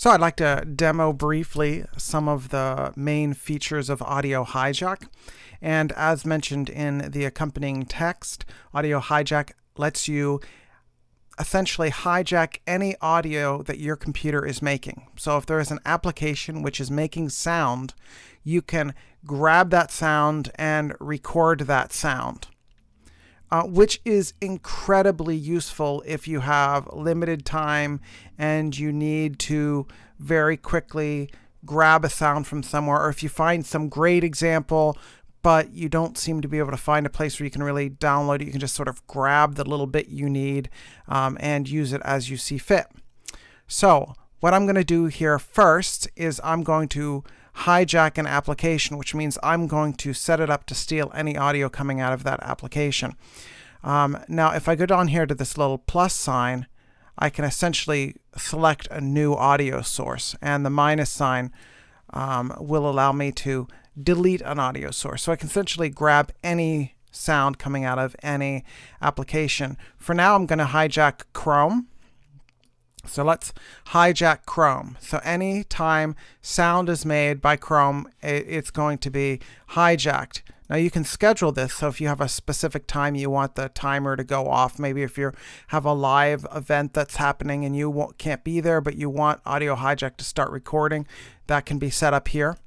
So I'd like to demo briefly some of the main features of Audio Hijack. And as mentioned in the accompanying text, Audio Hijack lets you essentially hijack any audio that your computer is making. So if there is an application which is making sound, you can grab that sound and record that sound. Which is incredibly useful if you have limited time and you need to very quickly grab a sound from somewhere, or if you find some great example but you don't seem to be able to find a place where you can really download it. You can just sort of grab the little bit you need and use it as you see fit. So what I'm going to do here first is I'm going to hijack an application, which means I'm going to set it up to steal any audio coming out of that application. Now, if I go down here to this little plus sign, I can essentially select a new audio source, and the minus sign will allow me to delete an audio source. So I can essentially grab any sound coming out of any application. For now, I'm going to hijack Chrome. So let's hijack Chrome. So anytime sound is made by Chrome, it's going to be hijacked. Now you can schedule this. So if you have a specific time you want the timer to go off, maybe if you have a live event that's happening and you can't be there, but you want Audio Hijack to start recording, that can be set up here.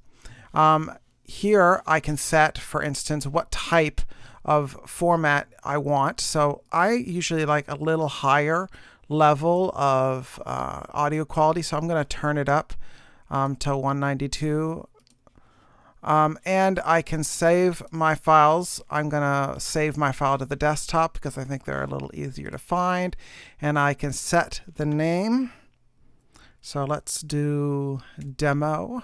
Here I can set, for instance, what type of format I want. So I usually like a little higher level of audio quality, so I'm going to turn it up to 192. And I can save my files. I'm going to save my file to the desktop because I think they're a little easier to find. And I can set the name. So let's do demo.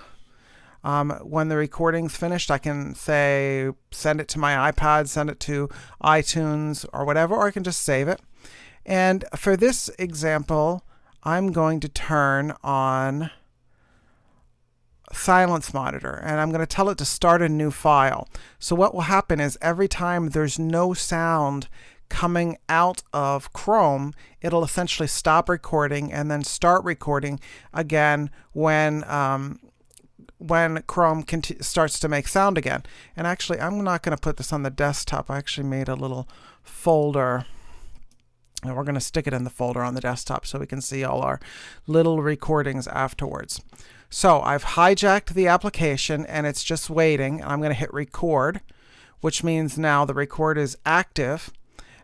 When the recording's finished, I can say send it to my iPad, send it to iTunes or whatever, or I can just save it. And for this example, I'm going to turn on Silence Monitor, and I'm going to tell it to start a new file. So what will happen is every time there's no sound coming out of Chrome, it'll essentially stop recording and then start recording again when Chrome starts to make sound again. And actually, I'm not going to put this on the desktop. I actually made a little folder. And we're going to stick it in the folder on the desktop so we can see all our little recordings afterwards. So I've hijacked the application and it's just waiting. I'm going to hit record, which means now the record is active.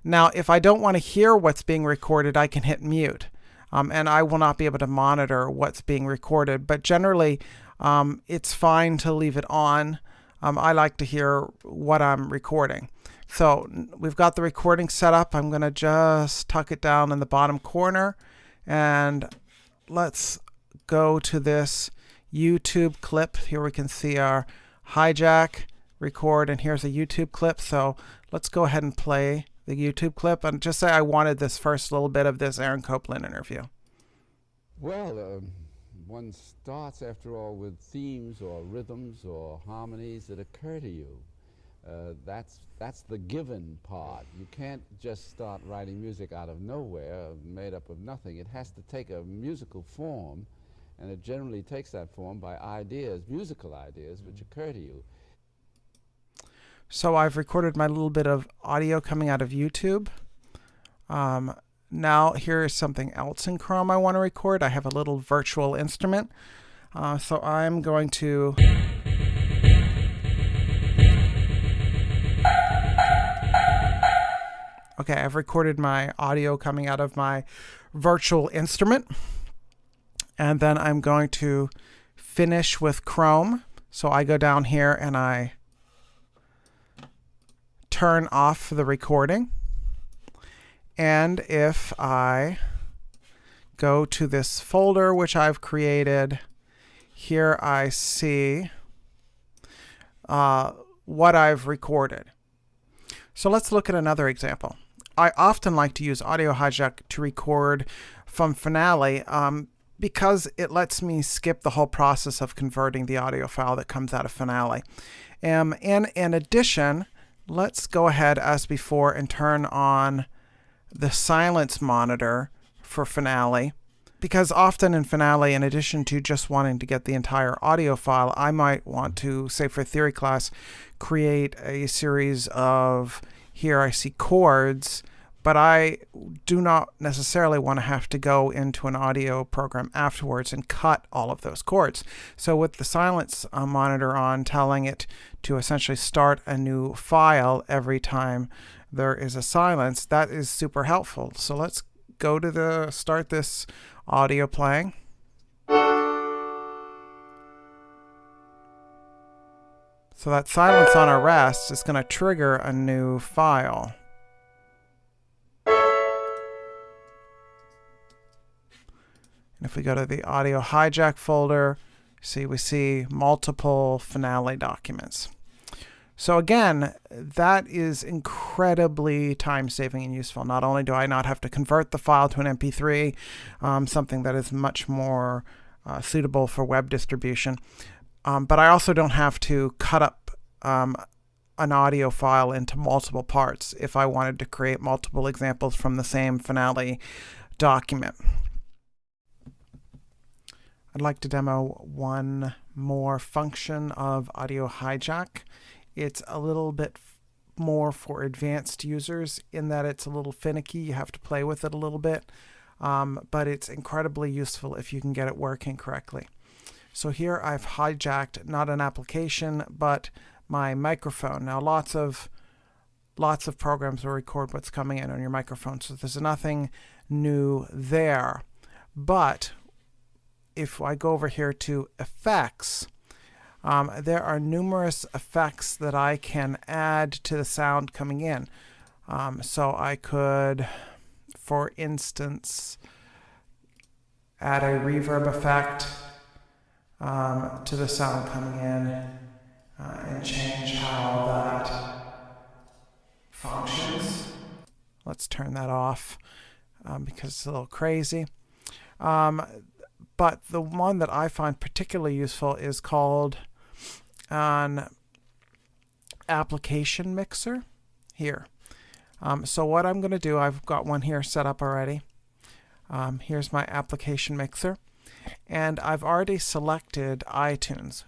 Now, if I don't want to hear what's being recorded, I can hit mute. And I will not be able to monitor what's being recorded. But generally, it's fine to leave it on. I like to hear what I'm recording. So we've got the recording set up. I'm going to just tuck it down in the bottom corner. And let's go to this YouTube clip. Here we can see our hijack, record, and here's a YouTube clip. So let's go ahead and play the YouTube clip and just say I wanted this first little bit of this Aaron Copland interview. Well, one starts, after all, with themes or rhythms or harmonies that occur to you. That's the given part. You can't just start writing music out of nowhere, made up of nothing. It has to take a musical form, and it generally takes that form by ideas, musical ideas, which occur to you. So I've recorded my little bit of audio coming out of YouTube. Now here is something else in Chrome I want to record. I have a little virtual instrument. So I'm going to Okay, I've recorded my audio coming out of my virtual instrument. And then I'm going to finish with Chrome. So I go down here and I turn off the recording. And if I go to this folder which I've created, here I see what I've recorded. So let's look at another example. I often like to use Audio Hijack to record from Finale because it lets me skip the whole process of converting the audio file that comes out of Finale. And in addition, let's go ahead as before and turn on the silence monitor for Finale. because often in Finale, in addition to just wanting to get the entire audio file, I might want to, say for theory class, create a series of, here I see chords, but I do not necessarily want to have to go into an audio program afterwards and cut all of those chords. So with the silence monitor on, telling it to essentially start a new file every time there is a silence, that is super helpful. So let's go to start this audio playing. So that silence on arrest is going to trigger a new file. And if we go to the audio hijack folder, we see multiple Finale documents. So again, that is incredibly time-saving and useful. Not only do I not have to convert the file to an MP3, something that is much more suitable for web distribution, but I also don't have to cut up an audio file into multiple parts if I wanted to create multiple examples from the same Finale document. I'd like to demo one more function of Audio Hijack. It's a little bit more for advanced users in that it's a little finicky. You have to play with it a little bit, but it's incredibly useful if you can get it working correctly. So here I've hijacked not an application, but my microphone. Now lots of programs will record what's coming in on your microphone, so there's nothing new there. But if I go over here to Effects, there are numerous effects that I can add to the sound coming in. So I could, for instance, add a reverb effect to the sound coming in and change how that functions. Let's turn that off because it's a little crazy. But the one that I find particularly useful is called an application mixer here. So what I'm going to do, I've got one here set up already. Here's my application mixer. And I've already selected iTunes.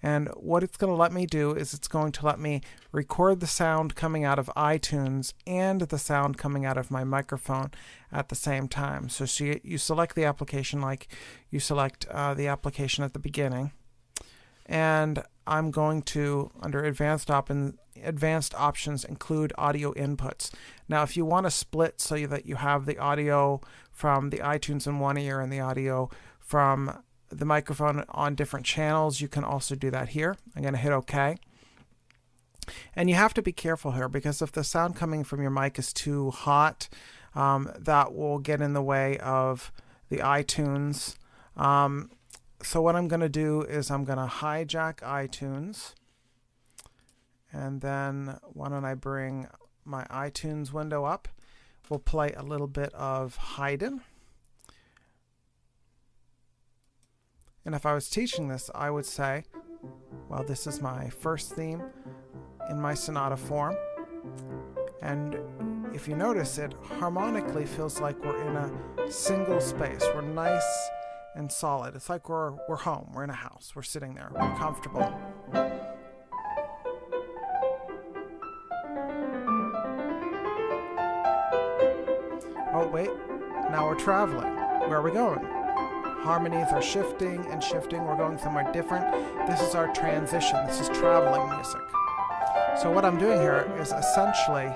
And what it's going to let me do is it's going to let me record the sound coming out of iTunes and the sound coming out of my microphone at the same time. So you select the application like you select the application at the beginning. And I'm going to, under advanced options, include audio inputs. Now, if you want to split so that you have the audio from the iTunes in one ear and the audio from the microphone on different channels, you can also do that here. I'm going to hit OK. And you have to be careful here because if the sound coming from your mic is too hot, that will get in the way of the iTunes. So what I'm going to do is I'm going to hijack iTunes. And then why don't I bring my iTunes window up. We'll play a little bit of Haydn. And if I was teaching this, I would say, well, this is my first theme in my sonata form. And if you notice, it harmonically feels like we're in a single space. We're nice and solid. It's like we're home. We're in a house. We're sitting there. We're comfortable. Oh, wait. Now we're traveling. Where are we going? Harmonies are shifting and shifting. We're going somewhere different. This is our transition. This is traveling music. So what I'm doing here is essentially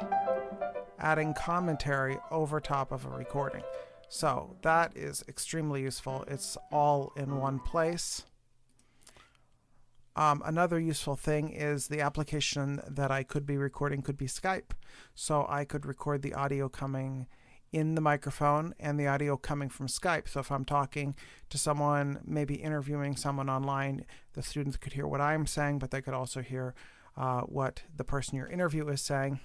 adding commentary over top of a recording. So that is extremely useful. It's all in one place. Another useful thing is the application that I could be recording could be Skype. So I could record the audio coming in the microphone and the audio coming from Skype. So if I'm talking to someone, maybe interviewing someone online, the students could hear what I'm saying, but they could also hear what the person you're interviewing is saying.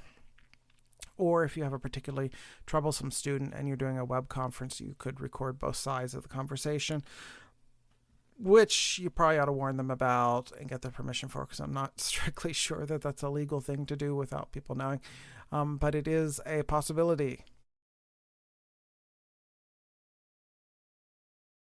Or if you have a particularly troublesome student and you're doing a web conference, you could record both sides of the conversation, which you probably ought to warn them about and get their permission for, because I'm not strictly sure that that's a legal thing to do without people knowing. But it is a possibility.